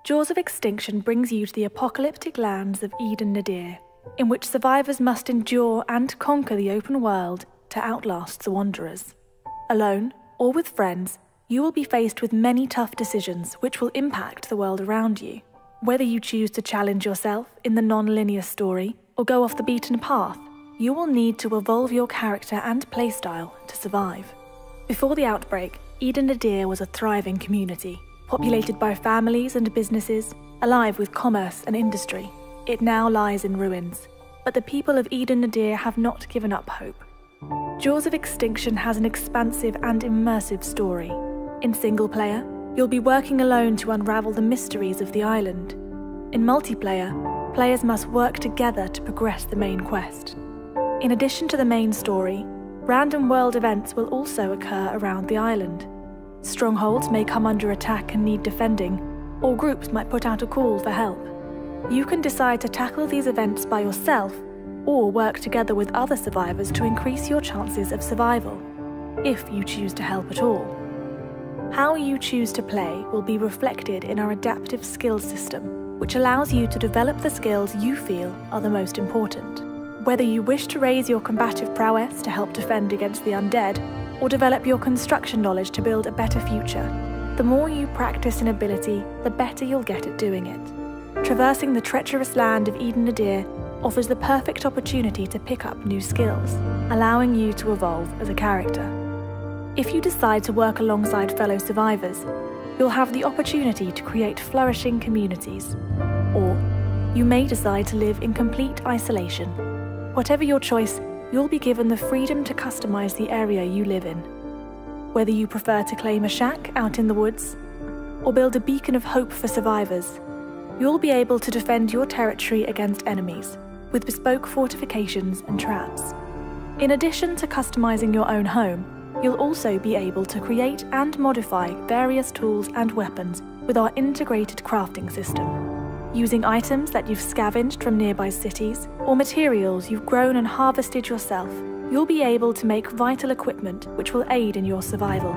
Jaws of Extinction brings you to the apocalyptic lands of Eden Nadir, in which survivors must endure and conquer the open world to outlast the Wanderers. Alone, or with friends, you will be faced with many tough decisions which will impact the world around you. Whether you choose to challenge yourself in the non-linear story or go off the beaten path, you will need to evolve your character and playstyle to survive. Before the outbreak, Eden Nadir was a thriving community, populated by families and businesses, alive with commerce and industry. It now lies in ruins, but the people of Eden Nadir have not given up hope. Jaws of Extinction has an expansive and immersive story. In single player, you'll be working alone to unravel the mysteries of the island. In multiplayer, players must work together to progress the main quest. In addition to the main story, random world events will also occur around the island. Strongholds may come under attack and need defending, or groups might put out a call for help. You can decide to tackle these events by yourself, or work together with other survivors to increase your chances of survival, if you choose to help at all. How you choose to play will be reflected in our adaptive skills system, which allows you to develop the skills you feel are the most important. Whether you wish to raise your combative prowess to help defend against the undead, or develop your construction knowledge to build a better future, the more you practice an ability, the better you'll get at doing it. Traversing the treacherous land of Eden Nadir offers the perfect opportunity to pick up new skills, allowing you to evolve as a character. If you decide to work alongside fellow survivors, you'll have the opportunity to create flourishing communities. Or you may decide to live in complete isolation. Whatever your choice, you'll be given the freedom to customize the area you live in. Whether you prefer to claim a shack out in the woods, or build a beacon of hope for survivors, you'll be able to defend your territory against enemies, with bespoke fortifications and traps. In addition to customizing your own home, you'll also be able to create and modify various tools and weapons with our integrated crafting system. Using items that you've scavenged from nearby cities, or materials you've grown and harvested yourself, you'll be able to make vital equipment which will aid in your survival.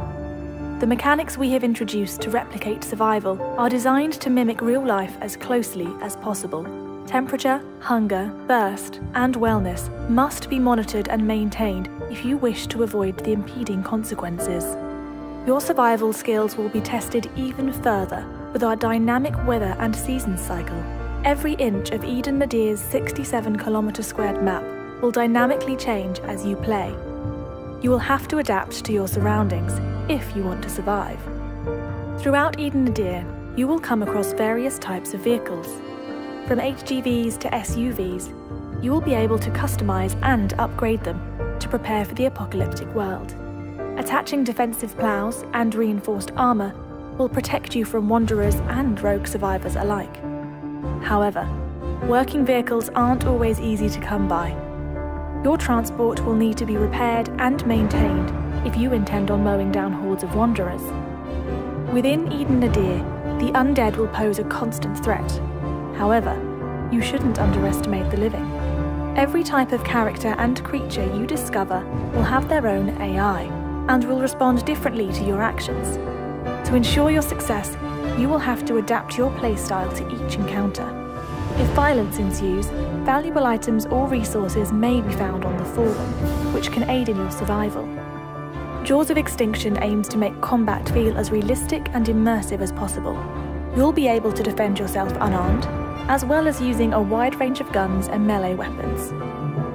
The mechanics we have introduced to replicate survival are designed to mimic real life as closely as possible. Temperature, hunger, thirst, and wellness must be monitored and maintained if you wish to avoid the impeding consequences. Your survival skills will be tested even further with our dynamic weather and season cycle. Every inch of Eden Nadir's 67-kilometre-squared map will dynamically change as you play. You will have to adapt to your surroundings if you want to survive. Throughout Eden Nadir, you will come across various types of vehicles. From HGVs to SUVs, you will be able to customize and upgrade them to prepare for the apocalyptic world. Attaching defensive plows and reinforced armor will protect you from wanderers and rogue survivors alike. However, working vehicles aren't always easy to come by. Your transport will need to be repaired and maintained if you intend on mowing down hordes of wanderers. Within Eden Nadir, the undead will pose a constant threat. However, you shouldn't underestimate the living. Every type of character and creature you discover will have their own AI and will respond differently to your actions. To ensure your success, you will have to adapt your playstyle to each encounter. If violence ensues, valuable items or resources may be found on the fallen, which can aid in your survival. Jaws of Extinction aims to make combat feel as realistic and immersive as possible. You'll be able to defend yourself unarmed, as well as using a wide range of guns and melee weapons.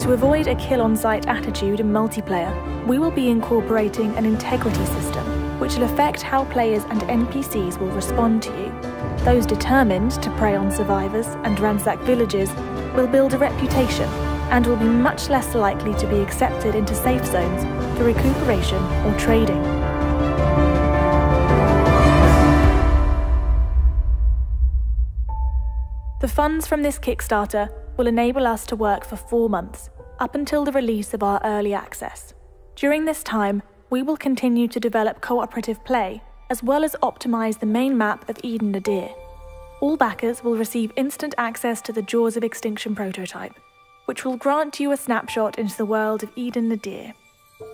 To avoid a kill-on-sight attitude in multiplayer, we will be incorporating an integrity system, which will affect how players and NPCs will respond to you. Those determined to prey on survivors and ransack villages will build a reputation and will be much less likely to be accepted into safe zones for recuperation or trading. The funds from this Kickstarter will enable us to work for 4 months, up until the release of our early access. During this time, we will continue to develop cooperative play, as well as optimize the main map of Eden Nadir. All backers will receive instant access to the Jaws of Extinction prototype, which will grant you a snapshot into the world of Eden Nadir.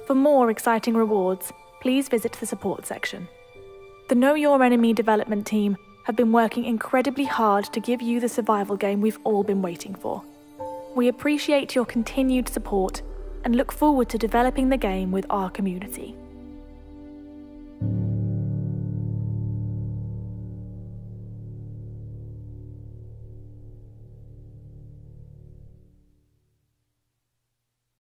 For more exciting rewards, please visit the support section. The Know Your Enemy development team have been working incredibly hard to give you the survival game we've all been waiting for. We appreciate your continued support and look forward to developing the game with our community.